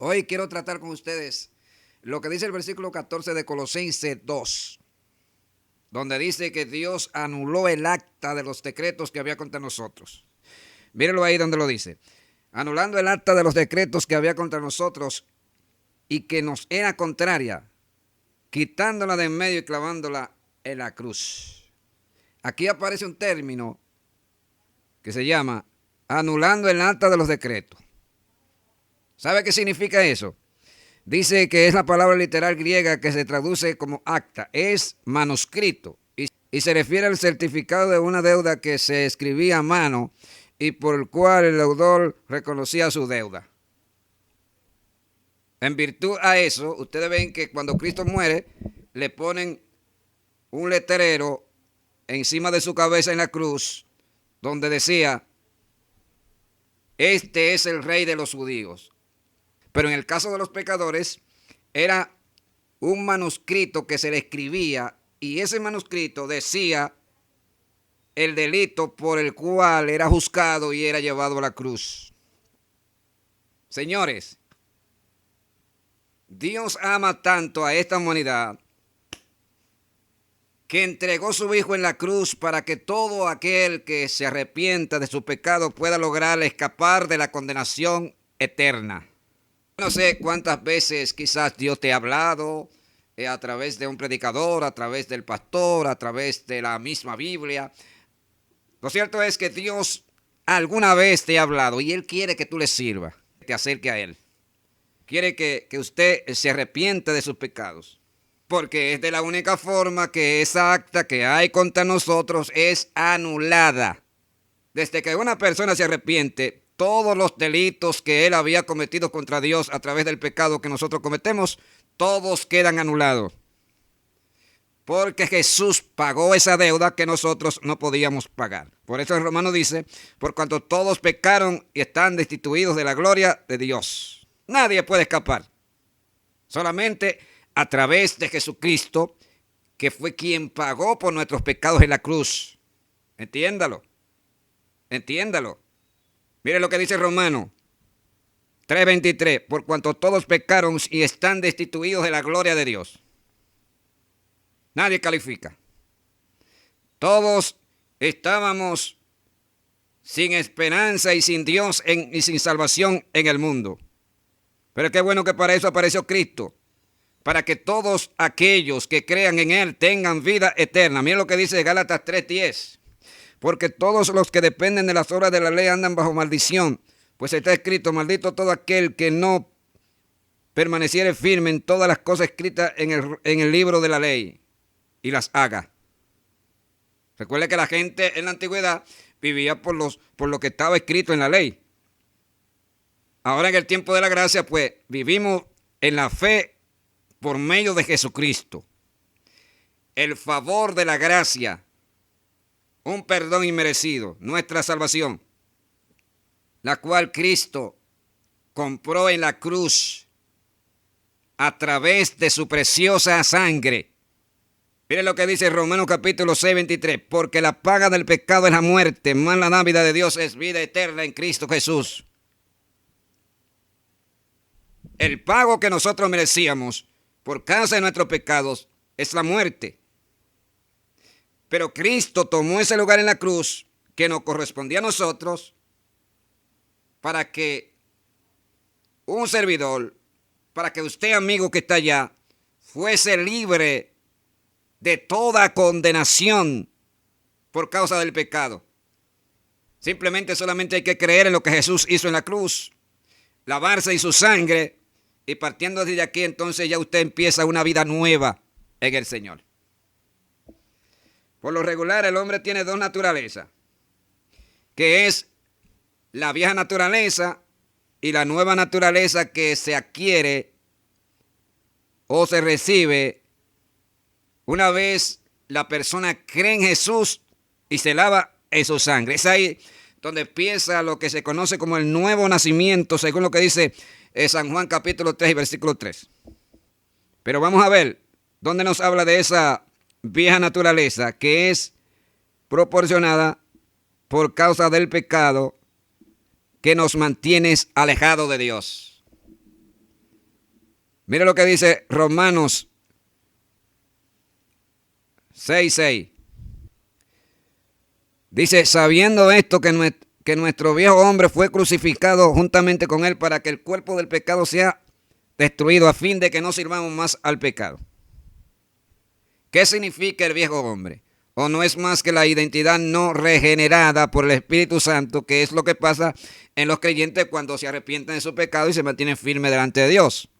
Hoy quiero tratar con ustedes lo que dice el versículo 14 de Colosenses 2, donde dice que Dios anuló el acta de los decretos que había contra nosotros. Mírenlo ahí donde lo dice. Anulando el acta de los decretos que había contra nosotros y que nos era contraria, quitándola de en medio y clavándola en la cruz. Aquí aparece un término que se llama anulando el acta de los decretos. ¿Sabe qué significa eso? Dice que es la palabra literal griega que se traduce como acta, es manuscrito y se refiere al certificado de una deuda que se escribía a mano y por el cual el deudor reconocía su deuda. En virtud a eso, ustedes ven que cuando Cristo muere, le ponen un letrero encima de su cabeza en la cruz, donde decía, este es el rey de los judíos. Pero en el caso de los pecadores, era un manuscrito que se le escribía y ese manuscrito decía el delito por el cual era juzgado y era llevado a la cruz. Señores, Dios ama tanto a esta humanidad que entregó su Hijo en la cruz para que todo aquel que se arrepienta de su pecado pueda lograr escapar de la condenación eterna. No sé cuántas veces quizás Dios te ha hablado a través de un predicador, a través del pastor, a través de la misma Biblia. Lo cierto es que Dios alguna vez te ha hablado y Él quiere que tú le sirvas, que te acerque a Él. Quiere que usted se arrepienta de sus pecados. Porque es de la única forma que esa acta que hay contra nosotros es anulada. Desde que una persona se arrepiente, todos los delitos que él había cometido contra Dios a través del pecado que nosotros cometemos, todos quedan anulados. Porque Jesús pagó esa deuda que nosotros no podíamos pagar. Por eso el Romano dice, por cuanto todos pecaron y están destituidos de la gloria de Dios. Nadie puede escapar. Solamente a través de Jesucristo, que fue quien pagó por nuestros pecados en la cruz. Entiéndalo. Entiéndalo. Mire lo que dice Romano 3:23. Por cuanto todos pecaron y están destituidos de la gloria de Dios. Nadie califica. Todos estábamos sin esperanza y sin Dios y sin salvación en el mundo. Pero qué bueno que para eso apareció Cristo. Para que todos aquellos que crean en Él tengan vida eterna. Mira lo que dice Gálatas 3:10. Porque todos los que dependen de las obras de la ley andan bajo maldición. Pues está escrito, maldito todo aquel que no permaneciere firme en todas las cosas escritas en el libro de la ley y las haga. Recuerde que la gente en la antigüedad vivía por lo que estaba escrito en la ley. Ahora en el tiempo de la gracia, pues vivimos en la fe por medio de Jesucristo. El favor de la gracia, un perdón inmerecido, nuestra salvación, la cual Cristo compró en la cruz a través de su preciosa sangre. Mire lo que dice Romanos capítulo 6:23, porque la paga del pecado es la muerte, mas la dádiva de Dios es vida eterna en Cristo Jesús. El pago que nosotros merecíamos por causa de nuestros pecados es la muerte. Pero Cristo tomó ese lugar en la cruz que nos correspondía a nosotros para que un servidor, para que usted, amigo que está allá, fuese libre de toda condenación por causa del pecado. Solamente hay que creer en lo que Jesús hizo en la cruz, lavarse en su sangre y partiendo desde aquí entonces ya usted empieza una vida nueva en el Señor. Por lo regular, el hombre tiene dos naturalezas, que es la vieja naturaleza y la nueva naturaleza que se adquiere o se recibe una vez la persona cree en Jesús y se lava en su sangre. Es ahí donde empieza lo que se conoce como el nuevo nacimiento, según lo que dice San Juan capítulo 3 y versículo 3. Pero vamos a ver dónde nos habla de esa vieja naturaleza que es proporcionada por causa del pecado que nos mantiene alejados de Dios. Mire lo que dice Romanos 6:6. Dice, sabiendo esto que nuestro viejo hombre fue crucificado juntamente con él para que el cuerpo del pecado sea destruido a fin de que no sirvamos más al pecado. ¿Qué significa el viejo hombre? O no es más que la identidad no regenerada por el Espíritu Santo, que es lo que pasa en los creyentes cuando se arrepienten de su pecado y se mantienen firmes delante de Dios.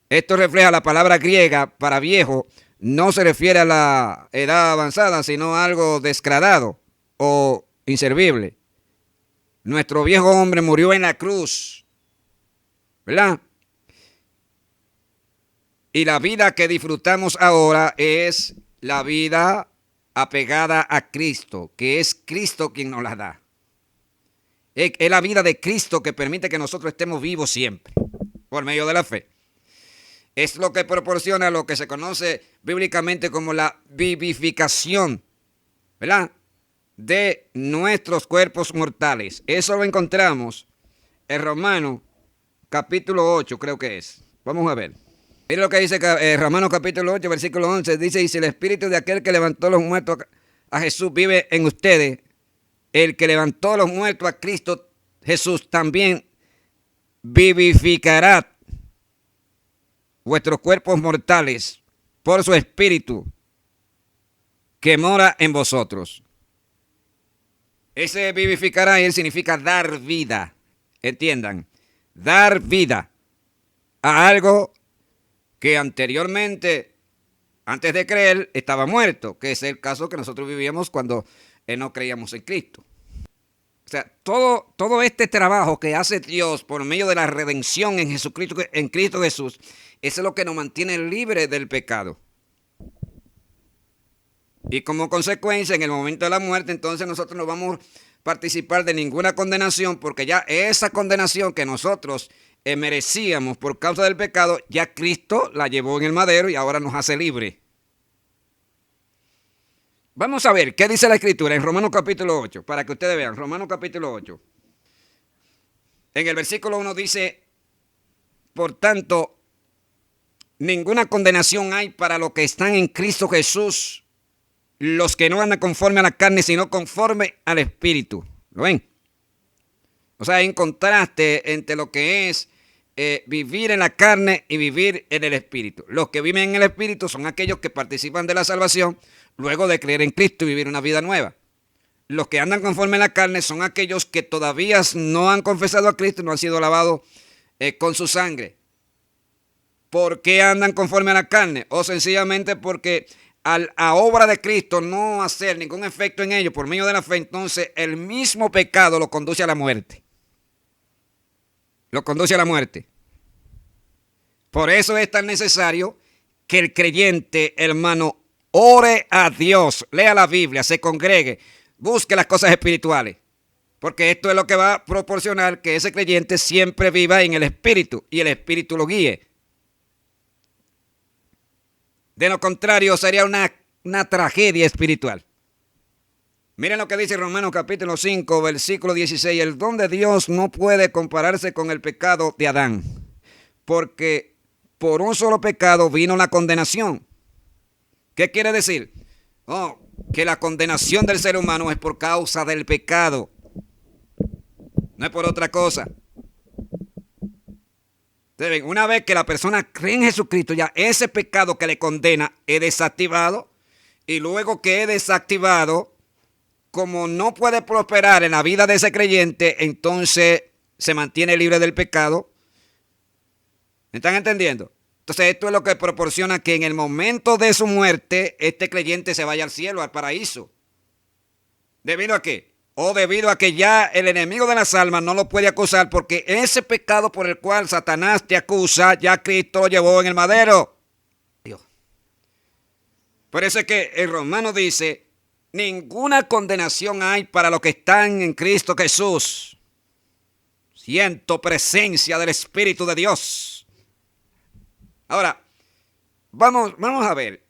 Esto refleja la palabra griega para viejo, no se refiere a la edad avanzada, sino a algo desgradado o inservible. Nuestro viejo hombre murió en la cruz, ¿verdad? Y la vida que disfrutamos ahora es la vida apegada a Cristo, que es Cristo quien nos la da. Es la vida de Cristo que permite que nosotros estemos vivos siempre, por medio de la fe. Es lo que proporciona lo que se conoce bíblicamente como la vivificación, ¿verdad?, de nuestros cuerpos mortales. Eso lo encontramos en Romanos capítulo 8, creo que es. Vamos a ver. Mira lo que dice Romanos capítulo 8, versículo 11. Dice, y si el espíritu de aquel que levantó los muertos a Jesús vive en ustedes, el que levantó los muertos a Cristo Jesús también vivificará vuestros cuerpos mortales por su espíritu que mora en vosotros. Ese vivificará él significa dar vida. Entiendan, dar vida a algo que anteriormente, antes de creer, estaba muerto, que es el caso que nosotros vivíamos cuando no creíamos en Cristo. O sea, todo este trabajo que hace Dios por medio de la redención en Jesucristo, en Cristo Jesús, eso es lo que nos mantiene libres del pecado. Y como consecuencia, en el momento de la muerte, entonces nosotros no vamos a participar de ninguna condenación, porque ya esa condenación que nosotros merecíamos por causa del pecado, ya Cristo la llevó en el madero y ahora nos hace libre. Vamos a ver qué dice la Escritura en Romanos capítulo 8, para que ustedes vean. Romanos capítulo 8. En el versículo 1 dice, por tanto, ninguna condenación hay para los que están en Cristo Jesús, los que no andan conforme a la carne, sino conforme al Espíritu. ¿Lo ven? O sea, hay un contraste entre lo que es vivir en la carne y vivir en el Espíritu. Los que viven en el Espíritu son aquellos que participan de la salvación luego de creer en Cristo y vivir una vida nueva. Los que andan conforme a la carne son aquellos que todavía no han confesado a Cristo y no han sido lavados con su sangre. ¿Por qué andan conforme a la carne? O sencillamente porque a obra de Cristo no hacer ningún efecto en ellos por medio de la fe, entonces el mismo pecado lo conduce a la muerte. Lo conduce a la muerte. Por eso es tan necesario que el creyente, hermano, ore a Dios, lea la Biblia, se congregue, busque las cosas espirituales. Porque esto es lo que va a proporcionar que ese creyente siempre viva en el Espíritu y el Espíritu lo guíe. De lo contrario, sería una tragedia espiritual. Miren lo que dice Romanos capítulo 5, versículo 16. El don de Dios no puede compararse con el pecado de Adán, porque por un solo pecado vino la condenación. ¿Qué quiere decir? Que la condenación del ser humano es por causa del pecado, no es por otra cosa. Una vez que la persona cree en Jesucristo, ya ese pecado que le condena es desactivado, y luego que es desactivado, como no puede prosperar en la vida de ese creyente, entonces se mantiene libre del pecado. ¿Me están entendiendo? Entonces esto es lo que proporciona que en el momento de su muerte, este creyente se vaya al cielo, al paraíso. ¿Debido a qué? Debido a que ya el enemigo de las almas no lo puede acusar, porque ese pecado por el cual Satanás te acusa, ya Cristo lo llevó en el madero. Por eso es que el Romano dice, ninguna condenación hay para los que están en Cristo Jesús. Siento presencia del Espíritu de Dios. Ahora, vamos a ver,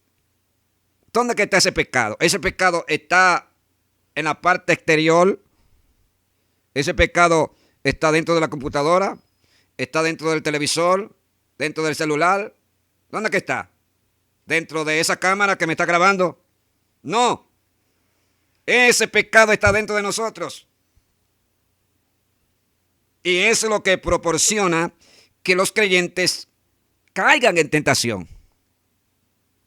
¿dónde que está ese pecado? Ese pecado está en la parte exterior. Ese pecado está dentro de la computadora, está dentro del televisor, ¿Dentro del celular? ¿Dónde que está? ¿Dentro de esa cámara que me está grabando? No. Ese pecado está dentro de nosotros. Y eso es lo que proporciona que los creyentes caigan en tentación.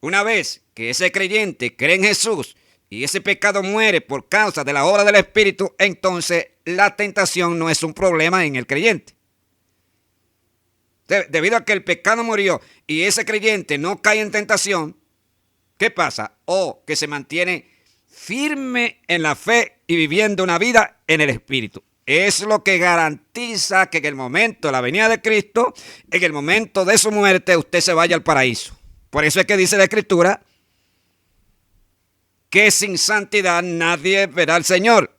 Una vez que ese creyente cree en Jesús y ese pecado muere por causa de la obra del Espíritu, entonces la tentación no es un problema en el creyente. Debido a que el pecado murió y ese creyente no cae en tentación, ¿qué pasa? Que se mantiene firme en la fe y viviendo una vida en el Espíritu. Es lo que garantiza que en el momento de la venida de Cristo, en el momento de su muerte, usted se vaya al paraíso. Por eso es que dice la Escritura que sin santidad nadie verá al Señor.